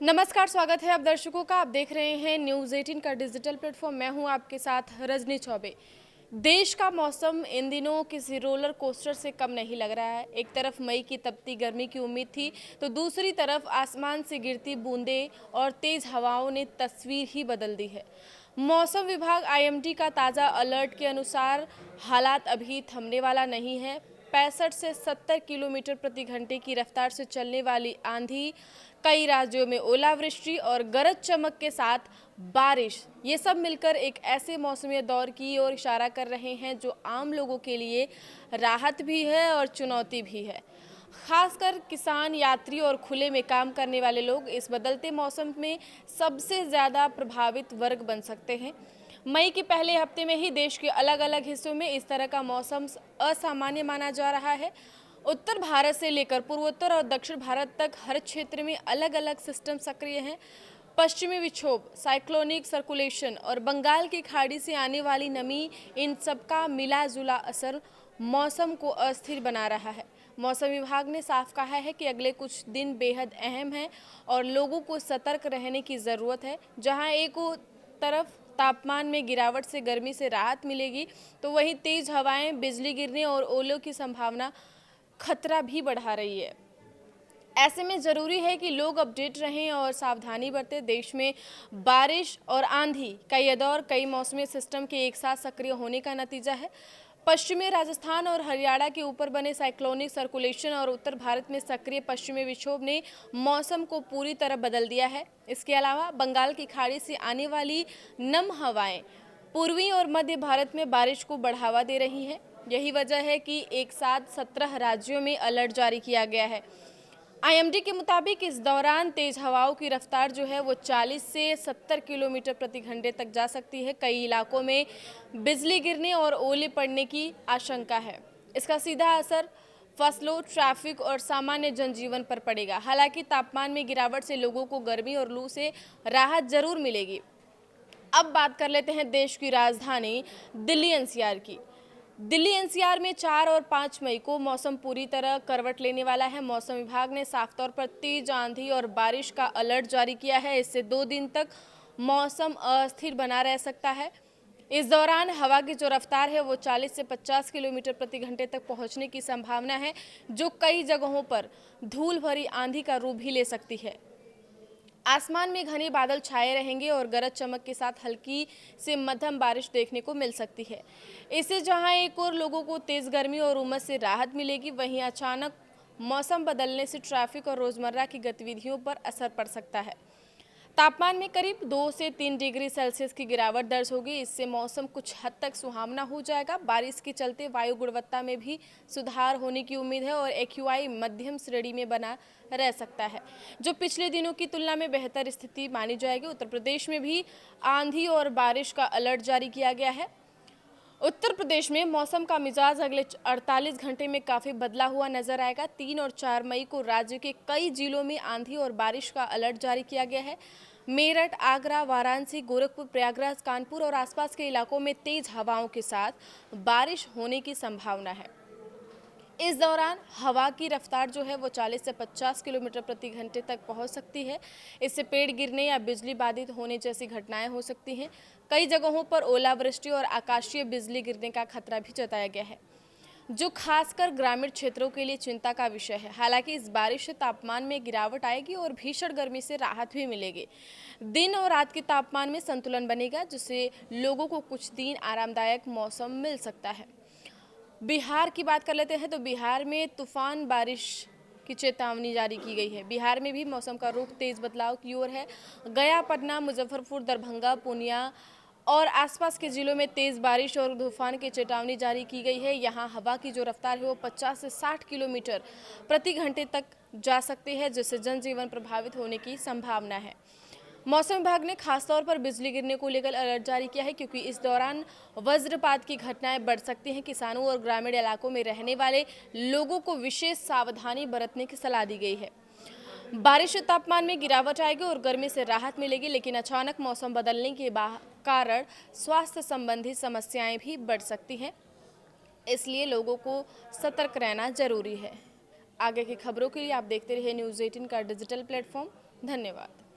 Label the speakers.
Speaker 1: नमस्कार, स्वागत है आप दर्शकों का। आप देख रहे हैं न्यूज़ 18 का डिजिटल प्लेटफॉर्म। मैं हूं आपके साथ रजनी चौबे। देश का मौसम इन दिनों किसी रोलर कोस्टर से कम नहीं लग रहा है। एक तरफ मई की तपती गर्मी की उम्मीद थी, तो दूसरी तरफ आसमान से गिरती बूंदें और तेज हवाओं ने तस्वीर ही बदल दी है। मौसम विभाग आईएमडी का ताज़ा अलर्ट के अनुसार हालात अभी थमने वाला नहीं है। 65 से 70 किलोमीटर प्रति घंटे की रफ्तार से चलने वाली आंधी, कई राज्यों में ओलावृष्टि और गरज चमक के साथ बारिश, ये सब मिलकर एक ऐसे मौसमी दौर की ओर इशारा कर रहे हैं जो आम लोगों के लिए राहत भी है और चुनौती भी है। खासकर किसान, यात्री और खुले में काम करने वाले लोग इस बदलते मौसम में सबसे ज़्यादा प्रभावित वर्ग बन सकते हैं। मई के पहले हफ्ते में ही देश के अलग अलग हिस्सों में इस तरह का मौसम असामान्य माना जा रहा है। उत्तर भारत से लेकर पूर्वोत्तर और दक्षिण भारत तक हर क्षेत्र में अलग अलग सिस्टम सक्रिय हैं। पश्चिमी विक्षोभ, साइक्लोनिक सर्कुलेशन और बंगाल की खाड़ी से आने वाली नमी, इन सबका मिला जुला असर मौसम को अस्थिर बना रहा है। मौसम विभाग ने साफ कहा है कि अगले कुछ दिन बेहद अहम हैं और लोगों को सतर्क रहने की ज़रूरत है। जहां एक तरफ तापमान में गिरावट से गर्मी से राहत मिलेगी, तो वहीं तेज हवाएं, बिजली गिरने और ओलों की संभावना खतरा भी बढ़ा रही है। ऐसे में ज़रूरी है कि लोग अपडेट रहें और सावधानी बरतें। देश में बारिश और आंधी का यह दौर कई मौसमी सिस्टम के एक साथ सक्रिय होने का नतीजा है। पश्चिमी राजस्थान और हरियाणा के ऊपर बने साइक्लोनिक सर्कुलेशन और उत्तर भारत में सक्रिय पश्चिमी विक्षोभ ने मौसम को पूरी तरह बदल दिया है। इसके अलावा बंगाल की खाड़ी से आने वाली नम हवाएं पूर्वी और मध्य भारत में बारिश को बढ़ावा दे रही हैं। यही वजह है कि एक साथ 17 राज्यों में अलर्ट जारी किया गया है। आईएमडी के मुताबिक इस दौरान तेज हवाओं की रफ्तार जो है वो 40 से 70 किलोमीटर प्रति घंटे तक जा सकती है। कई इलाकों में बिजली गिरने और ओले पड़ने की आशंका है। इसका सीधा असर फसलों, ट्रैफिक और सामान्य जनजीवन पर पड़ेगा। हालांकि तापमान में गिरावट से लोगों को गर्मी और लू से राहत जरूर मिलेगी। अब बात कर लेते हैं देश की राजधानी दिल्ली एनसीआर की। दिल्ली एनसीआर में 4 और 5 मई को मौसम पूरी तरह करवट लेने वाला है। मौसम विभाग ने साफ तौर पर तेज आंधी और बारिश का अलर्ट जारी किया है। इससे 2 दिन तक मौसम अस्थिर बना रह सकता है। इस दौरान हवा की जो रफ्तार है वो 40 से 50 किलोमीटर प्रति घंटे तक पहुंचने की संभावना है, जो कई जगहों पर धूल भरी आंधी का रूप भी ले सकती है। आसमान में घने बादल छाए रहेंगे और गरज चमक के साथ हल्की से मध्यम बारिश देखने को मिल सकती है। इससे जहां एक और लोगों को तेज गर्मी और उमस से राहत मिलेगी, वहीं अचानक मौसम बदलने से ट्रैफिक और रोजमर्रा की गतिविधियों पर असर पड़ सकता है। तापमान में करीब 2 से 3 डिग्री सेल्सियस की गिरावट दर्ज होगी। इससे मौसम कुछ हद तक सुहावना हो जाएगा। बारिश के चलते वायु गुणवत्ता में भी सुधार होने की उम्मीद है और एक्यूआई मध्यम श्रेणी में बना रह सकता है, जो पिछले दिनों की तुलना में बेहतर स्थिति मानी जाएगी। उत्तर प्रदेश में भी आंधी और बारिश का अलर्ट जारी किया गया है। उत्तर प्रदेश में मौसम का मिजाज अगले 48 घंटे में काफ़ी बदला हुआ नजर आएगा। 3 और 4 मई को राज्य के कई जिलों में आंधी और बारिश का अलर्ट जारी किया गया है। मेरठ, आगरा, वाराणसी, गोरखपुर, प्रयागराज, कानपुर और आसपास के इलाकों में तेज हवाओं के साथ बारिश होने की संभावना है। इस दौरान हवा की रफ्तार जो है वो 40 से 50 किलोमीटर प्रति घंटे तक पहुंच सकती है। इससे पेड़ गिरने या बिजली बाधित होने जैसी घटनाएं हो सकती हैं। कई जगहों पर ओलावृष्टि और आकाशीय बिजली गिरने का खतरा भी जताया गया है, जो खासकर ग्रामीण क्षेत्रों के लिए चिंता का विषय है। हालांकि इस बारिश से तापमान में गिरावट आएगी और भीषण गर्मी से राहत भी मिलेगी। दिन और रात के तापमान में संतुलन बनेगा, जिससे लोगों को कुछ दिन आरामदायक मौसम मिल सकता है। बिहार की बात कर लेते हैं, तो बिहार में तूफान बारिश की चेतावनी जारी की गई है। बिहार में भी मौसम का रुख तेज बदलाव की ओर है। गया, पटना, मुजफ्फरपुर, दरभंगा, पूर्णिया और आसपास के जिलों में तेज बारिश और तूफान की चेतावनी जारी की गई है। यहाँ हवा की जो रफ्तार है वो 50 से 60 किलोमीटर प्रति घंटे तक जा सकती है, जिससे जनजीवन प्रभावित होने की संभावना है। मौसम विभाग ने खासतौर पर बिजली गिरने को लेकर अलर्ट जारी किया है, क्योंकि इस दौरान वज्रपात की घटनाएं बढ़ सकती हैं। किसानों और ग्रामीण इलाकों में रहने वाले लोगों को विशेष सावधानी बरतने की सलाह दी गई है। बारिश से तापमान में गिरावट आएगी और गर्मी से राहत मिलेगी, लेकिन अचानक मौसम बदलने के कारण स्वास्थ्य संबंधी समस्याएं भी बढ़ सकती हैं। इसलिए लोगों को सतर्क रहना जरूरी है। आगे की खबरों के लिए आप देखते रहिए न्यूज़ 18 का डिजिटल प्लेटफॉर्म। धन्यवाद।